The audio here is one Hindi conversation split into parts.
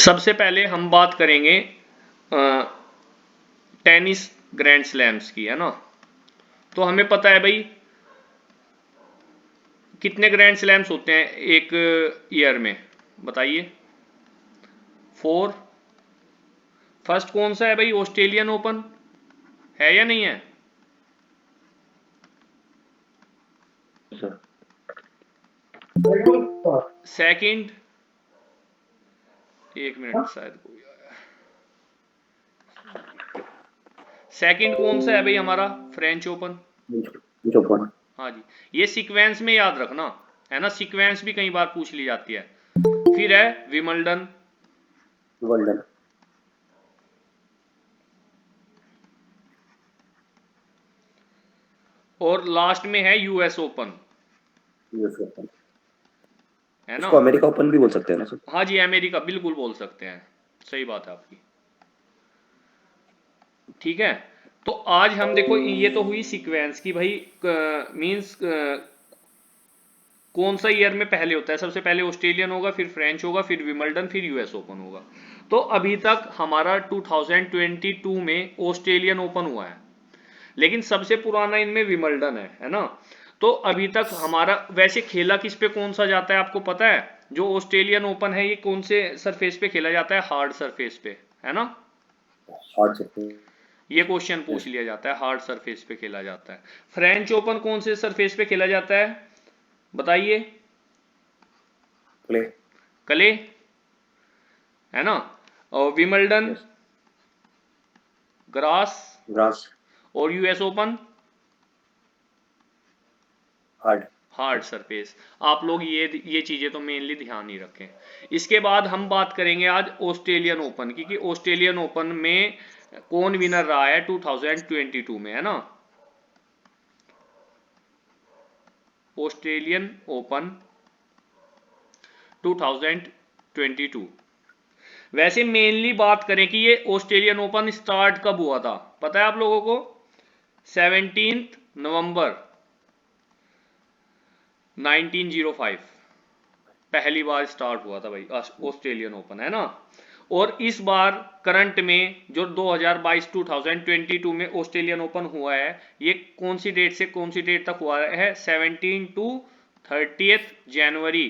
सबसे पहले हम बात करेंगे टेनिस ग्रैंड स्लैम्स की, है ना। तो हमें पता है भाई कितने ग्रैंड स्लैम्स होते हैं एक ईयर में, बताइए। 4। फर्स्ट कौन सा है भाई? ऑस्ट्रेलियन ओपन है या नहीं है? सेकंड, एक मिनट शायद कोई आया। सेकंड कौन सा है भाई हमारा? French open. हाँ जी, ये सीक्वेंस में याद रखना, है ना। सीक्वेंस भी कई बार पूछ ली जाती है। फिर है विमल्डन, और लास्ट में है यूएस ओपन, है ना। इसको अमेरिका ओपन भी बोल सकते हैं ना सर? हाँ जी, अमेरिका बिल्कुल बोल सकते हैं, सही बात है आपकी। ठीक है, तो आज हम देखो ये तो हुई सीक्वेंस की भाई, मींस कौन सा ईयर में पहले होता है। सबसे पहले ऑस्ट्रेलियन होगा, फिर फ्रेंच होगा, फिर विमल्डन, फिर यूएस ओपन होगा। तो अभी तक हमारा 2022 में ऑस्ट्रेलियन ओपन हुआ है, लेकिन सबसे पुराना इनमें विमल्डन है ना। तो अभी तक हमारा वैसे खेला किस पे कौन सा जाता है आपको पता है? जो ऑस्ट्रेलियन ओपन है ये कौन से सरफेस पे खेला जाता है? हार्ड सरफेस पे, है ना। हार्ड सकते ये क्वेश्चन पूछ लिया जाता है, हार्ड सरफेस पे खेला जाता है। फ्रेंच ओपन कौन से सरफेस पे खेला जाता है, बताइए। प्ले क्ले, है ना। और विमल्डन ग्रास, ग्रास और US open hard. Hard surface. आप लोग ये चीजें तो मेनली ध्यान ही रखें। इसके बाद हम बात करेंगे आज ऑस्ट्रेलियन ओपन की, कि ऑस्ट्रेलियन ओपन में कौन विनर रहा है 2022 में, है ना। Australian open 2022। वैसे मेनली बात करें कि ये ऑस्ट्रेलियन ओपन स्टार्ट कब हुआ था, पता है आप लोगों को? 17 नवंबर 1905 पहली बार स्टार्ट हुआ था भाई ऑस्ट्रेलियन ओपन, है ना। और इस बार करंट में जो 2022 में ऑस्ट्रेलियन ओपन हुआ है, ये कौन सी डेट से कौन सी डेट तक हुआ है? 17 टू 30 जनवरी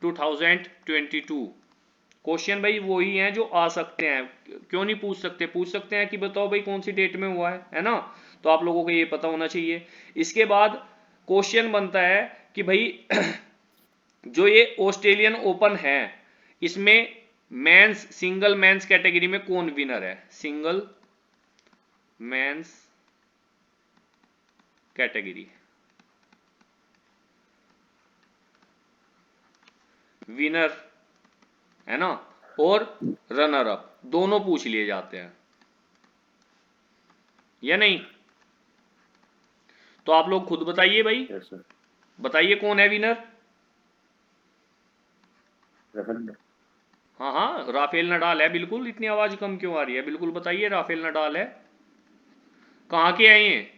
2022। क्वेश्चन भाई वही हैं जो आ सकते हैं, क्यों नहीं पूछ सकते? पूछ सकते हैं कि बताओ भाई कौन सी डेट में हुआ है ना। तो आप लोगों को ये पता होना चाहिए। इसके बाद क्वेश्चन बनता है कि भाई जो ये ऑस्ट्रेलियन ओपन है, इसमें मेंस, सिंगल मेंस कैटेगरी में कौन विनर है? सिंगल मेंस कैटेगरी विनर, है ना, और रनर अप दोनों पूछ लिए जाते हैं या नहीं। तो आप लोग खुद बताइए भाई, यस सर। बताइए कौन है विनर। हाँ हाँ, राफेल नडाल है बिल्कुल। इतनी आवाज कम क्यों आ रही है? बिल्कुल बताइए, राफेल नडाल है। कहाँ के हैं ये?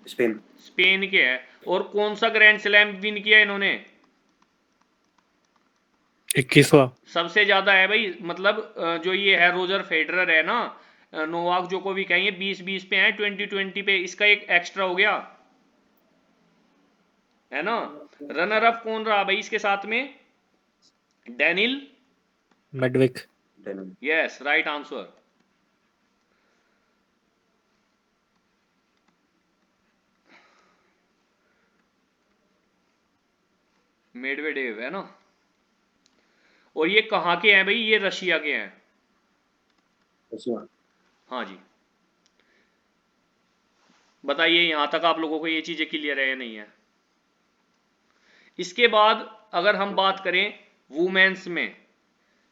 स्पेन। स्पेन के हैं। और कौन सा ग्रैंड स्लैम विन किया इन्होंने? 21वां। सबसे ज्यादा है भाई, मतलब जो ये है रोजर फेडरर है ना, नोवाक जोकोविक है, ये 20-20 पे हैं, 20-20 पे, इसका एक एक्स्ट्रा हो गया, है ना। रनर अप कौन रहा भाई इसके साथ में? Daniil Medvedev. Yes, right answer. Medvedev, है ना। और ये कहाँ के हैं भाई? ये रशिया के हैं। हाँ जी। बताइए यहां तक आप लोगों को ये चीजें क्लियर है या नहीं है? इसके बाद अगर हम बात करें वुमेन्स में,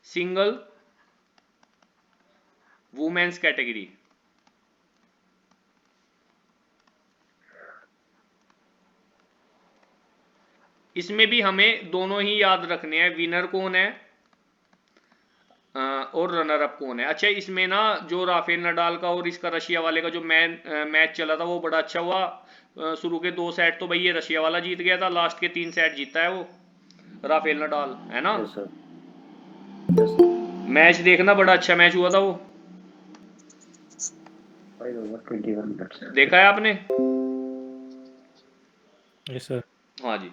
सिंगल वुमेन्स कैटेगरी, इसमें भी हमें दोनों ही याद रखने हैं, विनर कौन है और रनर अप कौन है। अच्छा, इसमें ना जो राफेल नडाल का और इसका रशिया वाले का जो मैच चला था वो बड़ा अच्छा हुआ। शुरू के 2 सेट तो भाई ये रशिया वाला जीत गया था, लास्ट के 3 सेट जीता है वो। राफेल नडाल, है ना। Yes sir, yes sir. Match देखना, बड़ा अच्छा मैच हुआ था वो, 5 ओवर 21 मिनट्स। देखा है आपने। Yes sir. हाँ जी।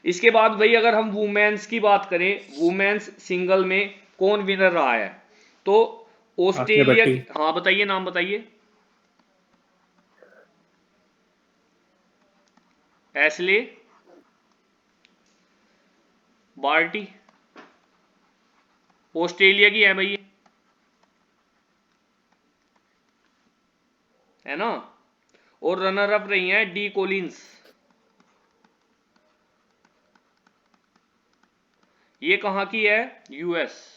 इसके बाद भाई अगर हम वुमेन्स की बात करें, वुमेन्स सिंगल में कौन विनर रहा है, तो आसिया ऑस्ट्रेलिया भट्टी। की, हाँ बताइए, नाम बताइए। एशले बार्टी, ऑस्ट्रेलिया की है भाई, है ना। और रनर अप रही हैं डी कोलिंस, ये कहाँ की है, यूएस।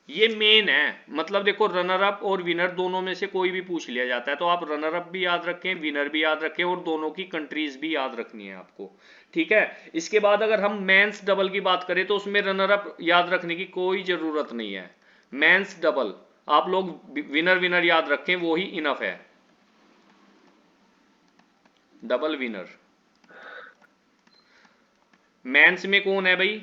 ये मेन है, मतलब देखो रनर अप और विनर दोनों में से कोई भी पूछ लिया जाता है, तो आप रनर अप भी याद रखें, विनर भी याद रखें, और दोनों की कंट्रीज भी याद रखनी है आपको, ठीक है। इसके बाद अगर हम मेंस डबल की बात करें तो उसमें रनर अप याद रखने की कोई जरूरत नहीं है। मेंस डबल आप लोग विनर विनर याद रखें, वो ही इनफ है, डबल विनर। मेंस में कौन है भाई,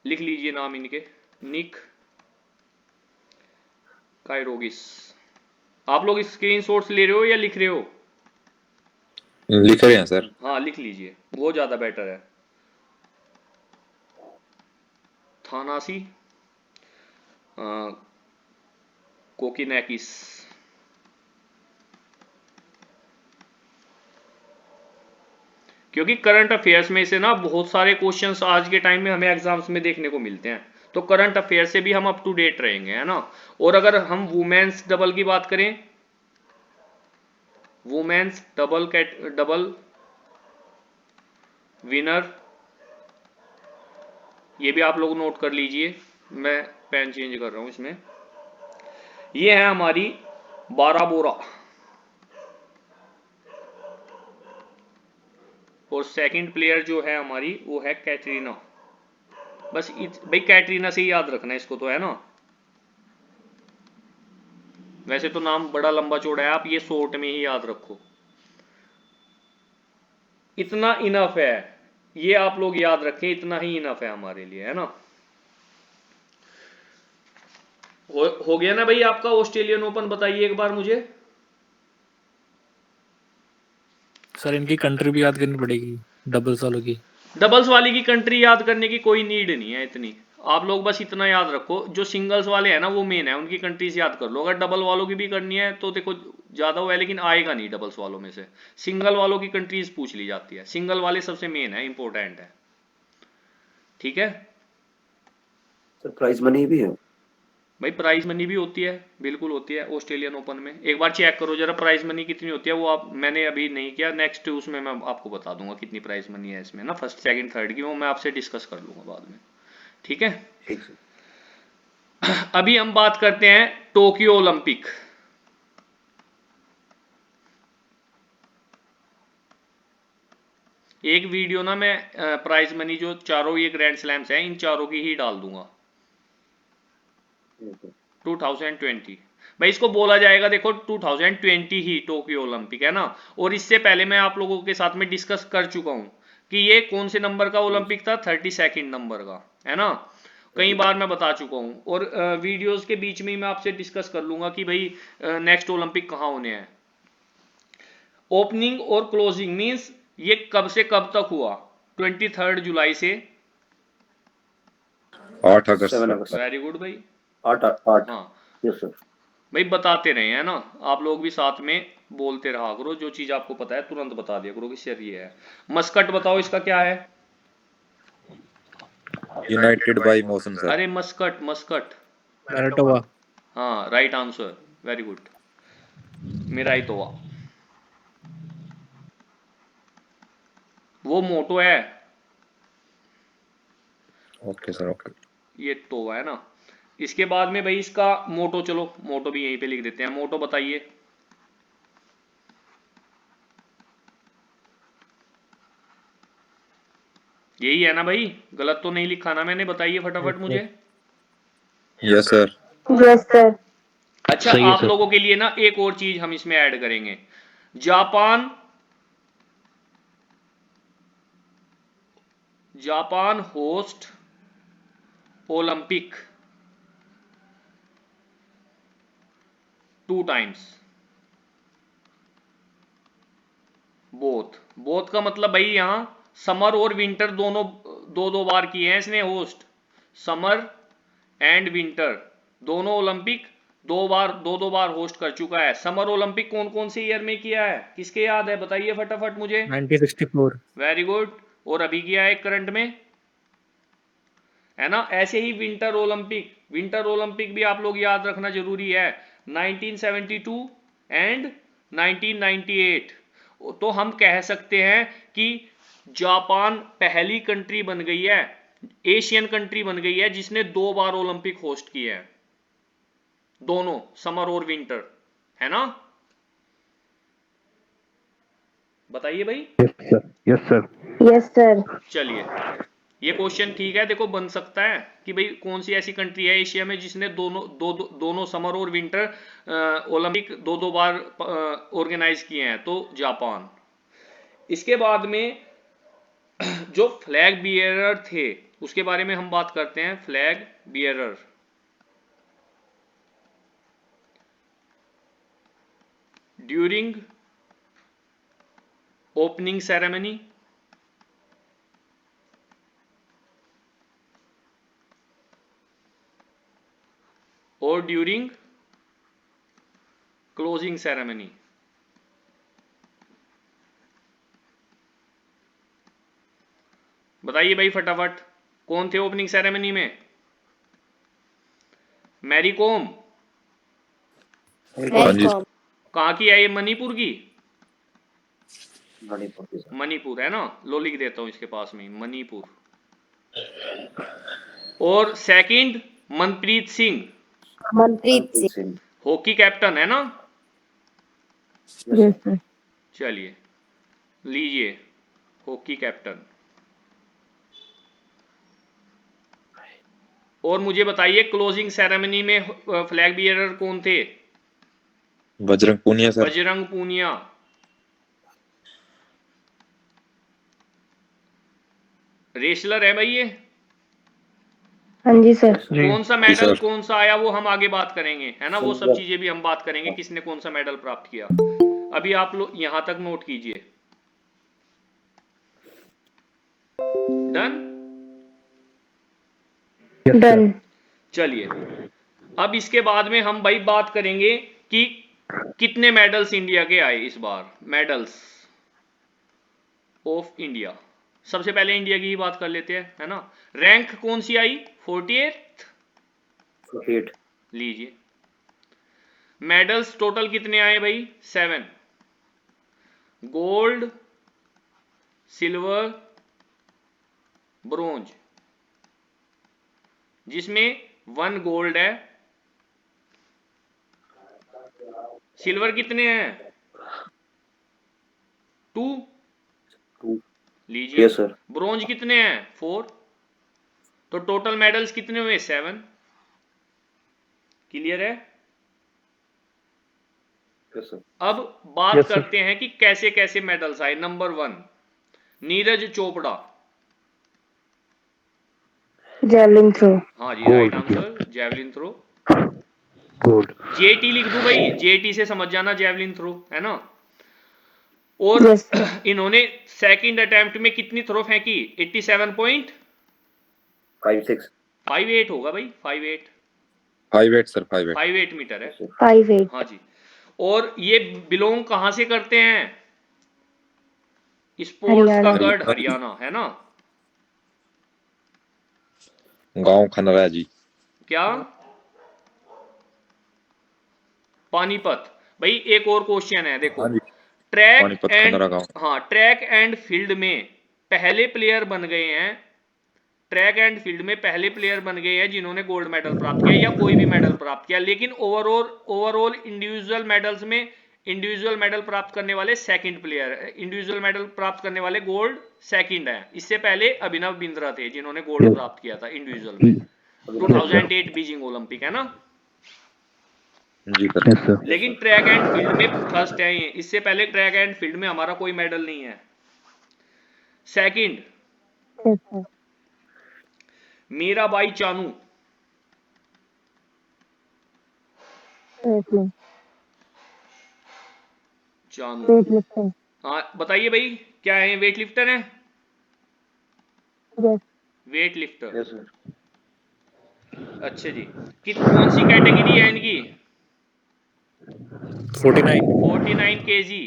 लिख लीजिए नाम इनके, निक कायरोगिस। आप लोग स्क्रीन शॉट्स ले रहे हो या लिख रहे हो, लिख रहे हैं सर। हाँ लिख लीजिए, वो ज्यादा बेटर है। थानासी कोकिनैकिस, क्योंकि करंट अफेयर्स में से ना बहुत सारे क्वेश्चंस आज के टाइम में हमें एग्जाम्स में देखने को मिलते हैं, तो करंट अफेयर से भी हम अप टू डेट रहेंगे, है ना। और अगर हम वुमेन्स डबल की बात करें, वुमेन्स डबल डबल विनर, ये भी आप लोग नोट कर लीजिए, मैं पेन चेंज कर रहा हूं इसमें। ये है हमारी बारा बोरा, और सेकंड प्लेयर जो है हमारी वो है कैटरीना। बस भाई कैटरीना से ही याद रखना है इसको, तो है ना। वैसे तो नाम बड़ा लंबा चौड़ा है, आप ये शॉर्ट में ही याद रखो, इतना इनफ है, ये आप लोग याद रखें, इतना ही इनफ है हमारे लिए, है ना। हो गया ना भाई आपका ऑस्ट्रेलियन ओपन, बताइए एक बार मुझे। सर इनकी कंट्री भी याद करनी पड़ेगी, डबल्स वालों की। डबल्स वाली की कंट्री याद करने की कोई नीड नहीं है इतनी, आप लोग बस इतना याद रखो, जो सिंगल्स वाले हैं ना वो मेन है, उनकी कंट्रीज याद कर लो। अगर डबल वालों की भी करनी है तो देखो ज्यादा हुआ है, लेकिन आएगा नहीं डबल्स वालों में से, सिंगल वालों की कंट्रीज पूछ ली जाती है, सिंगल वाले सबसे मेन है, इंपॉर्टेंट है, ठीक है। सर प्राइज मनी भी है? भाई प्राइज मनी भी होती है, बिल्कुल होती है ऑस्ट्रेलियन ओपन में, एक बार चेक करो जरा प्राइज मनी कितनी होती है, वो आप, मैंने अभी नहीं किया, नेक्स्ट उसमें मैं आपको बता दूंगा कितनी प्राइज मनी है इसमें ना, फर्स्ट सेकंड थर्ड की, वो मैं आपसे डिस्कस कर लूंगा बाद में, ठीक है। ठीक सर। अभी हम बात करते हैं टोक्यो ओलंपिक। एक वीडियो ना मैं प्राइज मनी जो चारों ये ग्रैंड स्लैम्स हैं इन चारों की ही डाल दूंगा, 2020 भाई इसको बोला जाएगा, देखो 2020 ही टोक्यो ओलंपिक, है ना। और इससे पहले मैं आप लोगों के साथ में डिस्कस कर चुका हूं कि ये कौन से नंबर का ओलंपिक था, 32nd नंबर का, है ना। कई बार मैं बता चुका हूं, और वीडियोस के बीच में ही मैं आपसे डिस्कस कर लूंगा कि भाई नेक्स्ट ओलंपिक कहां होने हैं। ओपनिंग और क्लोजिंग मींस ये कब से कब तक हुआ, 23 जुलाई से 8 अगस्त 7 तक। अगस्त। वेरी गुड भाई, 8 हाँ यस सर। भाई बताते रहे, है ना। आप लोग भी साथ में बोलते रहा करो, जो चीज आपको पता है तुरंत बता दिया करो कि सर ये है। मस्कट बताओ इसका क्या है, यूनाइटेड बाय मोशन सर। अरे मस्कट मस्कट, मैराटोवा। हाँ राइट आंसर, वेरी गुड, मिराइतोवा, वो मोटो है, ओके सर ओके। ये तोवा है ना। इसके बाद में भाई इसका मोटो, चलो मोटो भी यहीं पे लिख देते हैं, मोटो बताइए। यही है ना भाई, गलत तो नहीं लिखा ना मैंने, बताइए फटाफट मुझे। Yes sir. Yes sir. अच्छा, सही है आप सर। लोगों के लिए ना एक और चीज हम इसमें ऐड करेंगे। Japan Japan host Olympic 2 times. Both both का मतलब भाई यहां समर और विंटर दोनों दो दो बार किए हैं इसने होस्ट। समर एंड विंटर दोनों ओलंपिक दो दो बार होस्ट कर चुका है। समर ओलंपिक कौन कौन से ईयर में किया है, किसके याद है, बताइए फटाफट मुझे। 1964। Very good. और अभी किया है करंट में, है ना। ऐसे ही विंटर ओलंपिक भी आप लोग याद रखना जरूरी है, 1972 एंड 1998। तो हम कह सकते हैं कि जापान पहली कंट्री बन गई है, एशियन कंट्री बन गई है जिसने 2 बार ओलंपिक होस्ट किए हैं, दोनों समर और विंटर, है ना। बताइए भाई। Yes sir. Yes sir. चलिए, ये क्वेश्चन ठीक है, देखो बन सकता है कि भाई कौन सी ऐसी कंट्री है एशिया में जिसने दोनों समर और विंटर ओलंपिक दो दो बार ऑर्गेनाइज किए हैं, तो जापान। इसके बाद में जो फ्लैग बियरर थे उसके बारे में हम बात करते हैं। Flag bearer, during opening ceremony और ड्यूरिंग क्लोजिंग सेरेमनी। बताइए भाई फटाफट, कौन थे ओपनिंग सेरेमनी में। मैरी कॉम। हाँ जी। कहाँ की है ये, मणिपुर की। मणिपुर की सर। मणिपुर है ना, लो लिख देता हूं इसके पास में, मणिपुर। और second Manpreet Singh, Manpreet Manpreet Singh. Singh. Hockey captain है ना। Yes sir. चलिए लीजिए, हॉकी कैप्टन। और मुझे बताइए क्लोजिंग सेरेमनी में फ्लैग बियरर कौन थे। बजरंग पूनिया सर। बजरंग पूनिया। रेसलर है भाई ये। हाँ जी सर। Yes sir. कौन सा जी मेडल सर। कौन सा आया वो हम आगे बात करेंगे, है ना। वो सब सिल्वर। चीजें भी हम बात करेंगे, किसने कौन सा मेडल प्राप्त किया। अभी आप लोग यहां तक नोट कीजिए। डन। डन। चलिए, अब इसके बाद में हम भाई बात करेंगे कि कितने मेडल्स इंडिया के आए इस बार, मेडल्स ऑफ इंडिया। सबसे पहले इंडिया की ही बात कर लेते हैं, है ना। रैंक कौन सी आई, 48। 48। लीजिए, मेडल्स टोटल कितने आए भाई, 7। गोल्ड, सिल्वर, ब्रोंज, जिसमें 1 गोल्ड है। सिल्वर कितने हैं, 2। 2। लीजिए, यस सर। ब्रोंज कितने हैं, 4। तो टोटल मेडल्स कितने हुए, 7। क्लियर है। Yes sir. अब बात Yes, sir. करते हैं कि कैसे कैसे मेडल्स आए। Number 1, Neeraj Chopra. Javelin throw. हाँ जी, right answer, javelin throw. Gold. JT लिख दूं भाई, जेटी से समझ जाना, जेवलिन थ्रो, है ना। और यस सर। इन्होंने सेकंड अटेम्प्ट में कितनी थ्रो फेंकी, 87.58 56। होगा भाई, 58। 58 सर, 58। 58 मीटर है। Yes sir. 58। हाँ जी। और ये बिलोंग कहां से करते हैं, स्पोर्ट्स का हरियाणा। गढ़ हरियाणा हरियाणा, है ना। गांव खनरा जी। क्या, पानीपत। भाई एक और क्वेश्चन है, देखो। हाँ जी। ट्रैक पानीपत एंड, खनरा गांव। हाँ, ट्रैक एंड फील्ड में पहले प्लेयर बन गए हैं, ट्रैक एंड फील्ड में पहले प्लेयर बन गए हैं जिन्होंने गोल्ड मेडल प्राप्त किया या कोई भी मेडल प्राप्त किया। लेकिन ओवरऑल इंडिविजुअल मेडल प्राप्त करने वाले सेकंड प्लेयर, इंडिविजुअल मेडल प्राप्त करने वाले गोल्ड सेकंड है। इससे पहले अभिनव बिंद्रा थे जिन्होंने गोल्ड प्राप्त किया था इंडिविजुअल में, 2008 बीजिंग ओलंपिक, है ना। जी सर। Yes sir. लेकिन ट्रैक एंड फील्ड में फर्स्ट है ये, इससे पहले ट्रैक एंड फील्ड में हमारा कोई मेडल नहीं है। Second, yes sir. Mirabai Chanu. Weightlifting. Chanu, weightlifting. हाँ बताइए भाई, क्या है? वेट लिफ्टर है? Yes. Weight lifter, yes sir. अच्छा जी। कौन सी कैटेगरी है इनकी? 49। 49 केजी।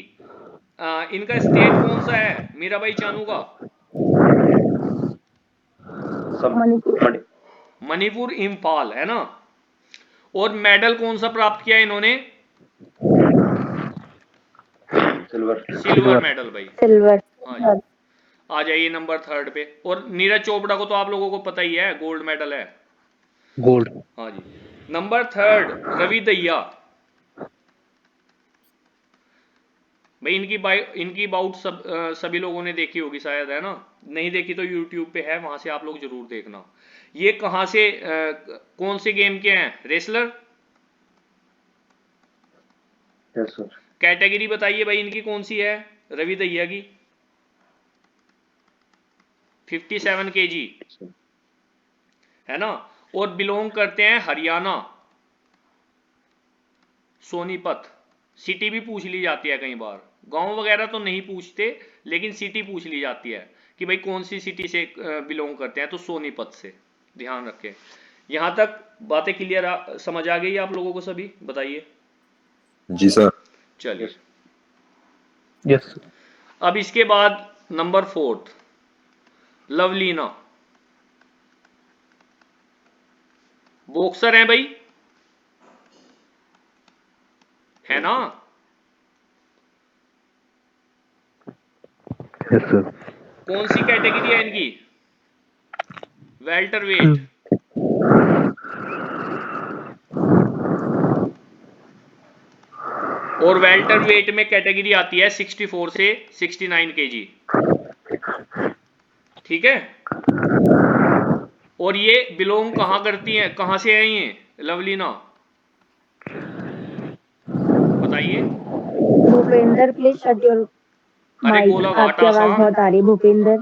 इनका स्टेट कौन सा है मीराबाई चानू का? सब मणिपुर। मणिपुर, इम्फाल, है ना। और मेडल कौन सा प्राप्त किया इन्होंने? सिल्वर। सिल्वर मेडल भाई। सिल्वर। हाँ जी, आ जाइए नंबर थर्ड पे। और नीरज चोपड़ा को तो आप लोगों को पता ही है, गोल्ड मेडल है। गोल्ड। हाँ जी। Number third, Ravi Dahiya. भाई इनकी बाउट सभी लोगों ने देखी होगी शायद, है ना। नहीं देखी तो यूट्यूब पे है, वहां से आप लोग जरूर देखना। ये कहां से कौन से गेम के हैं? रेसलर। Yes sir. कैटेगरी बताइए भाई इनकी कौन सी है, रवि दहिया की? 57 केजी, है ना। और बिलोंग करते हैं हरियाणा, सोनीपत। सिटी भी पूछ ली जाती है कई बार, गांव वगैरह तो नहीं पूछते, लेकिन सिटी पूछ ली जाती है कि भाई कौन सी सिटी से बिलोंग करते हैं, तो सोनीपत से। ध्यान रखें। यहां तक बातें क्लियर समझ आ गई आप लोगों को सभी? बताइए। जी सर। चलिए, यस। यस। अब इसके बाद नंबर फोर्थ, लवलीना। बॉक्सर हैं भाई, है ना। Yes sir. कौन सी कैटेगरी है इनकी? Welterweight. और वेल्टर वेट में कैटेगरी आती है 64 से 69 केजी, ठीक है। और ये बिलोंग कहां करती हैं, कहां से है ये लवलीना? बताइए। भूपेंद्र प्लीज शट योर अरे माइक। गोलाघाट आपकी आवाज आसाम। बहुत आ रही है भूपेंद्र।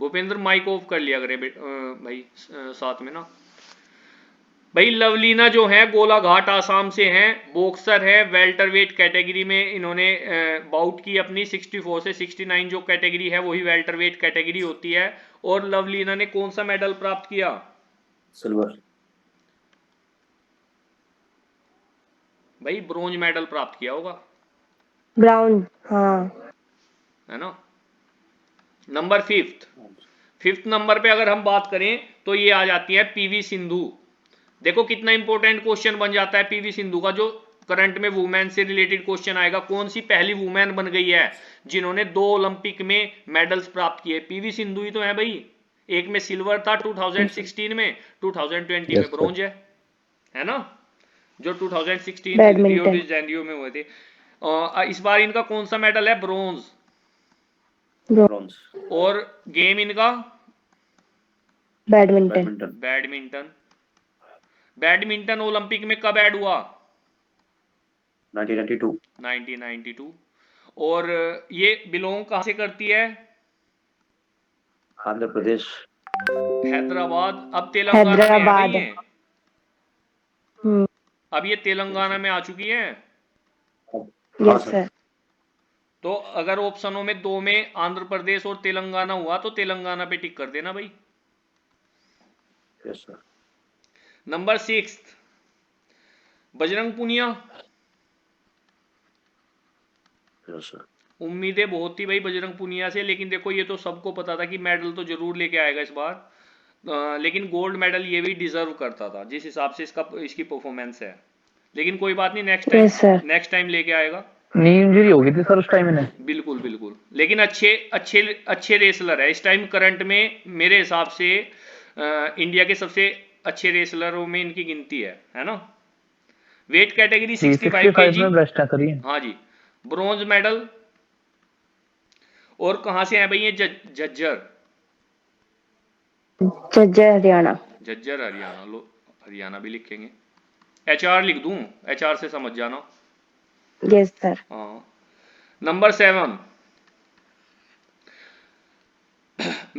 भूपेंद्र माइक ऑफ कर लिया करे भाई, साथ में ना। भाई लवलीना जो है गोलाघाट आसाम से हैं, बॉक्सर है, वेल्टरवेट कैटेगरी में इन्होंने बाउट की अपनी। 64 से 69 जो कैटेगरी है वही वेल्टरवेट कैटेगरी होती है। और लवलीना ने कौन सा मेडल प्राप्त किया? सिल्वर। भाई ब्रोंज मेडल प्राप्त किया होगा, ब्राउन। हाँ। है ना। नंबर फिफ्थ, फिफ्थ नंबर पे अगर हम बात करें तो ये आ जाती है पीवी सिंधु। देखो कितना इंपॉर्टेंट क्वेश्चन बन जाता है पीवी सिंधु का, जो करंट में वुमेन से रिलेटेड क्वेश्चन आएगा। कौन सी पहली वुमेन बन गई है जिन्होंने 2 ओलंपिक में मेडल्स प्राप्त किए? पीवी सिंधु ही तो है भाई। एक में सिल्वर था 2016 में, 2020 में यस सर। ब्रोंज है ना। जो 2016 रियो डी बैडमिंटन। जेनेरियो में हुए थे। इस बार इनका कौन सा मेडल है? ब्रोंज। ब्रॉन्ज। और गेम इनका badminton. Badminton. Badminton. Badminton Olympic में कब ऐड हुआ? 1992। 1992। और ये बिलोंग कहां से करती है? आंध्र प्रदेश। हैदराबाद। अब तेलंगाना में है भाई हैदराबाद। ये, हम्म। अब ये तेलंगाना में आ चुकी है। हाँ यस सर। सर। तो अगर ऑप्शनों में 2 में आंध्र प्रदेश और तेलंगाना हुआ तो तेलंगाना पे टिक कर देना भाई। Yes sir. Number 6, Bajrang Punia. Yes sir. उम्मीदें बहुत थी भाई बजरंग पुनिया से, लेकिन देखो ये तो सबको पता था कि मेडल तो जरूर लेके आएगा इस बार। लेकिन गोल्ड मेडल ये भी डिजर्व करता था जिस हिसाब से इसकी परफॉर्मेंस है। लेकिन कोई बात नहीं, यस सर। नेक्स्ट टाइम लेके आएगा। नी इंजरी हो गई थी सर उस टाइम इन्हें। बिल्कुल बिल्कुल, लेकिन अच्छे अच्छे अच्छे रेसलर है इस टाइम करंट में मेरे हिसाब से। इंडिया के सबसे अच्छे रेसलरों में इनकी गिनती है ना। Weight category 65 65 KG. में बेस्ट है सर ये। हाँ जी। Bronze medal. और कहां से है भाई ये? झज्जर। झज्जर हरियाणा। झज्जर हरियाणा, लो हरियाणा भी लिखेंगे। HR लिख दूं, HR से समझ जाना। Yes, sir. हाँ। Number 7,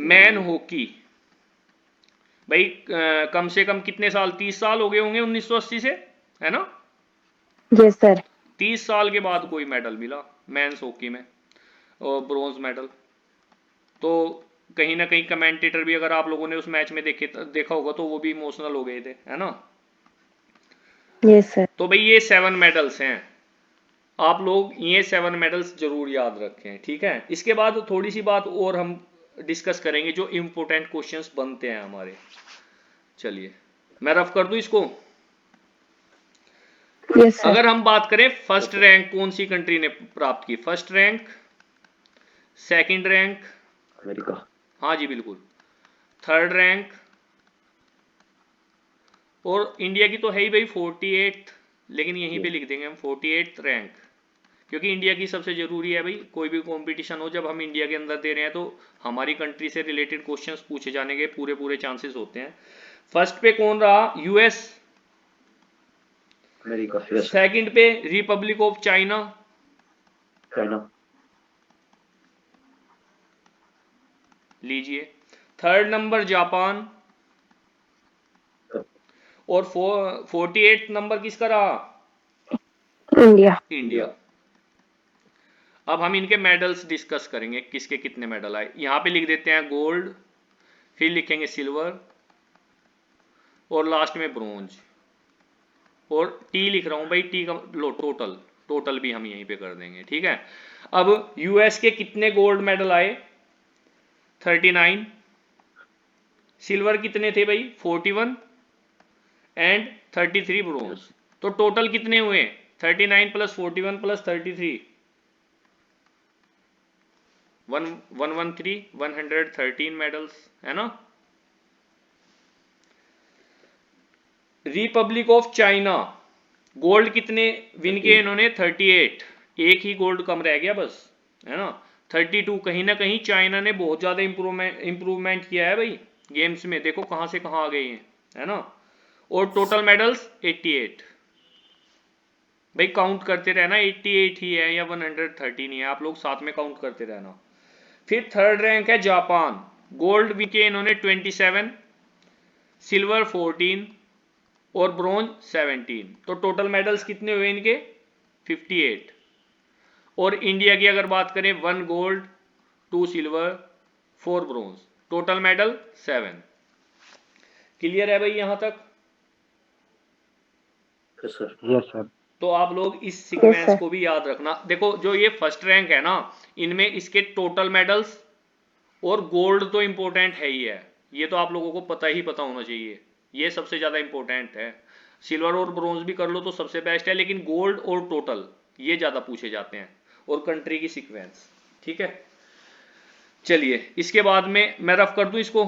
man hockey. भाई कम से कम कितने साल, 30 साल हो गए होंगे 1980 से, है ना? Yes, sir. 30 साल के बाद कोई मेडल मिला मेंस हॉकी में, और ब्रोंज मेडल। तो कहीं ना कहीं कमेंटेटर भी, अगर आप लोगों ने उस मैच में देखा होगा तो वो भी इमोशनल हो गए थे, है ना? Yes, sir. तो भाई ये 7 मेडल्स हैं, आप लोग ये 7 मेडल्स जरूर याद रखें, ठीक है? इसके बाद थोड़ी सी बात और हम डिस्कस करेंगे जो इंपॉर्टेंट क्वेश्चंस बनते हैं हमारे। चलिए मैं रफ कर दूं इसको। Yes, sir. अगर हम बात करें फर्स्ट रैंक कौन सी कंट्री ने प्राप्त की, first rank, second rank, America. हाँ जी बिल्कुल, थर्ड रैंक, और इंडिया की तो है ही भाई 48, लेकिन यहीं पे लिख देंगे हम 48 रैंक, क्योंकि इंडिया की सबसे जरूरी है भाई, कोई भी कंपटीशन हो जब हम इंडिया के अंदर दे रहे हैं तो हमारी कंट्री से रिलेटेड क्वेश्चंस पूछे जाने के पूरे पूरे चांसेस होते हैं। फर्स्ट पे कौन रहा? यूएस। अमेरिका। यस। सेकंड पे रिपब्लिक ऑफ चाइना। चाइना। लीजिए। Third number Japan. और 48 नंबर किसका रहा? India. इंडिया। अब हम इनके मेडल्स डिस्कस करेंगे, किसके कितने मेडल आए। यहां पे लिख देते हैं गोल्ड, फिर लिखेंगे सिल्वर, और लास्ट में ब्रोंज, और टी लिख रहा हूं भाई, टी का लो टोटल, टोटल भी हम यहीं पे कर देंगे, ठीक है? अब यूएस के कितने गोल्ड मेडल आए? 39। सिल्वर कितने थे भाई? 41 एंड 33 ब्रोंज। तो टोटल कितने हुए? 39 प्लस 41 प्लस 33, 113 मेडल्स, है ना? रिपब्लिक ऑफ चाइना, गोल्ड कितने विन किए इन्होंने? 38, एक ही गोल्ड कम रह गया बस, है ना? 32। कहीं ना कहीं चाइना ने बहुत ज्यादा इंप्रूवमेंट किया है भाई गेम्स में, देखो कहां से कहां आ गए हैं, है ना? और टोटल मेडल्स 88। भाई काउंट करते रहना, 88 ही है या 113 ही है, आप लोग साथ में काउंट करते रहना। फिर थर्ड रैंक है जापान, गोल्ड विके इन्होंने 27, सिल्वर 14 और ब्रोंज 17। तो टोटल मेडल्स कितने हुए इनके? 58। और इंडिया की अगर बात करें, 1 gold, 2 silver, 4 bronze, total medal 7। Clear है भाई यहां तक? Yes sir. Yes sir. तो आप लोग इस Yes, सीक्वेंस sir. को भी याद रखना। देखो जो ये फर्स्ट रैंक है ना, इनमें इसके टोटल मेडल्स और गोल्ड तो इंपॉर्टेंट है ही है, ये तो आप लोगों को पता ही पता होना चाहिए, ये सबसे ज्यादा इंपॉर्टेंट है। सिल्वर और ब्रोंज भी कर लो तो सबसे बेस्ट है, लेकिन गोल्ड और टोटल ये ज्यादा पूछे जाते हैं, और कंट्री की सीक्वेंस, ठीक है? चलिए इसके बाद में मैं रफ कर दूं इसको।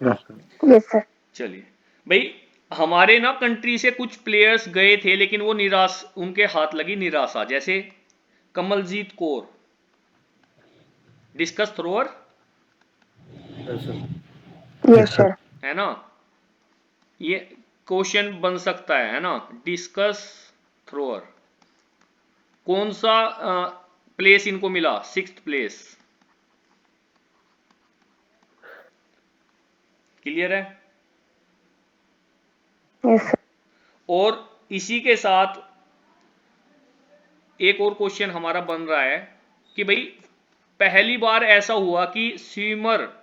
Yes sir. Yes, sir. चलिए भाई, हमारे ना कंट्री से कुछ प्लेयर्स गए थे लेकिन वो निराश, उनके हाथ लगी निराशा, जैसे Kamaljeet Kaur, discus thrower, yes sir. Yes, sir. है ना? ये क्वेश्चन बन सकता है ना? डिस्कस थ्रोअर, कौन सा प्लेस इनको मिला? 6th place. क्लियर है? Yes, sir. और इसी के साथ एक और क्वेश्चन हमारा बन रहा है कि भाई पहली बार ऐसा हुआ कि स्विमर,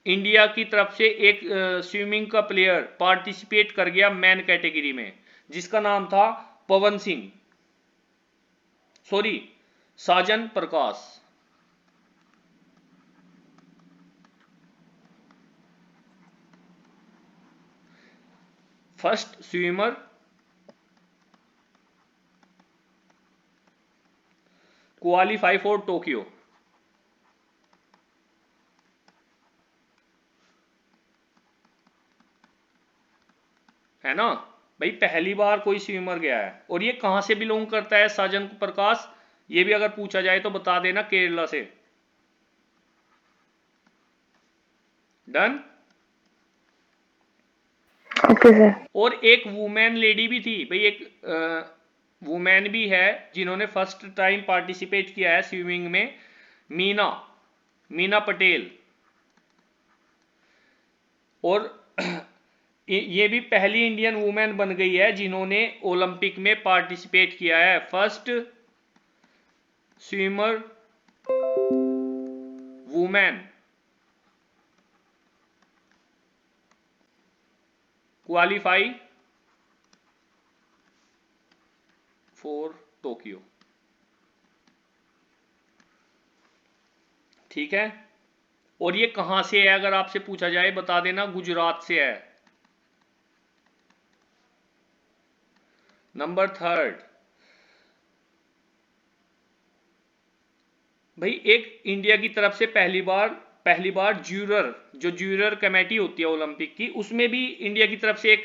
इंडिया की तरफ से एक स्विमिंग का प्लेयर पार्टिसिपेट कर गया मैन कैटेगरी में, जिसका नाम था Pawan Singh, sorry Sajan Prakash. First swimmer qualify for Tokyo, है ना? भाई पहली बार कोई स्विमर गया है, और ये कहां से बिलोंग करता है साजन प्रकाश? ये भी अगर पूछा जाए तो बता देना, केरला से। डन? Okay sir. और एक वुमेन लेडी भी थी भाई, एक वुमेन भी है जिन्होंने फर्स्ट टाइम पार्टिसिपेट किया है स्विमिंग में, मीना पटेल। और ये भी पहली इंडियन वुमेन बन गई है जिन्होंने ओलंपिक में पार्टिसिपेट किया है, first swimmer women qualify for Tokyo. ठीक है, और ये कहां से है अगर आपसे पूछा जाए बता देना, गुजरात से है। नंबर 3 भाई, एक इंडिया की तरफ से पहली बार ज्यूरर कमेटी होती है ओलंपिक की, उसमें भी इंडिया की तरफ से एक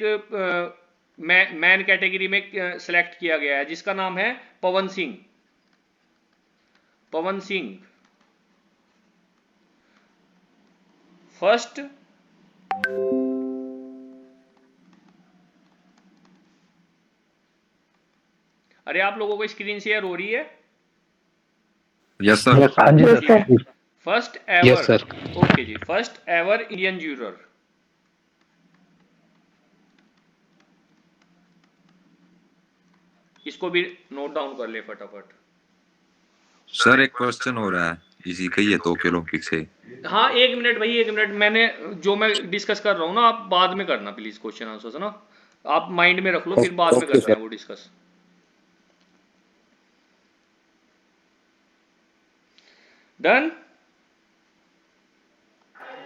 मैन कैटेगरी में सिलेक्ट किया गया है जिसका नाम है पवन सिंह। फर्स्ट अरे आप लोगों को स्क्रीन शेयर हो रही है? Yes sir. हाँ जी yes sir. Sir. First Yes, ever, sir. Okay जी, फर्स्ट एवर इंडियन ज्यूरर। इसको भी नोट डाउन कर ले फटाफट। सर एक क्वेश्चन हो रहा है इसी का ही है टोक्यो ओलंपिक से। हाँ 1 मिनट भाई, 1 मिनट, मैंने जो मैं डिस्कस कर रहा हूँ ना, आप बाद में करना प्लीज क्वेश्चन आंसर ना, आप माइंड में रख लो, फिर बाद में Okay, करना है sir. वो डिस्कस। डन?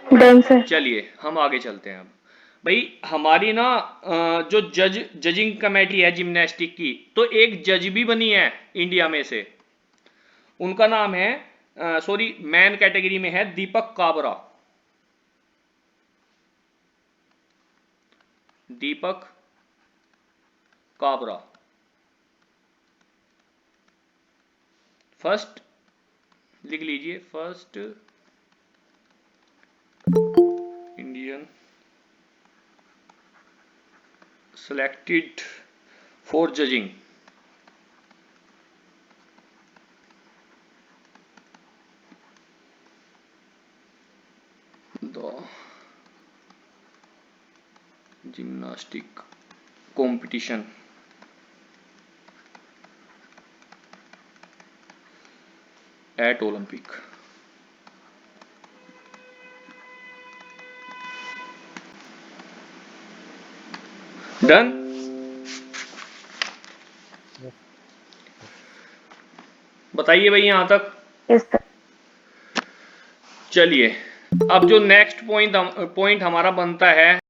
Done sir. चलिए हम आगे चलते हैं अब। भाई हमारी ना जो जजिंग कमेटी है जिम्नास्टिक की, तो एक जज भी बनी है इंडिया में से, उनका नाम है सॉरी मैन कैटेगरी में है दीपक काबरा। फर्स्ट लिख लीजिए, first Indian selected for judging the gymnastic competition at Olympic। Done? बताइए भाई यहां तक। Yes sir. चलिए अब जो नेक्स्ट पॉइंट हमारा बनता है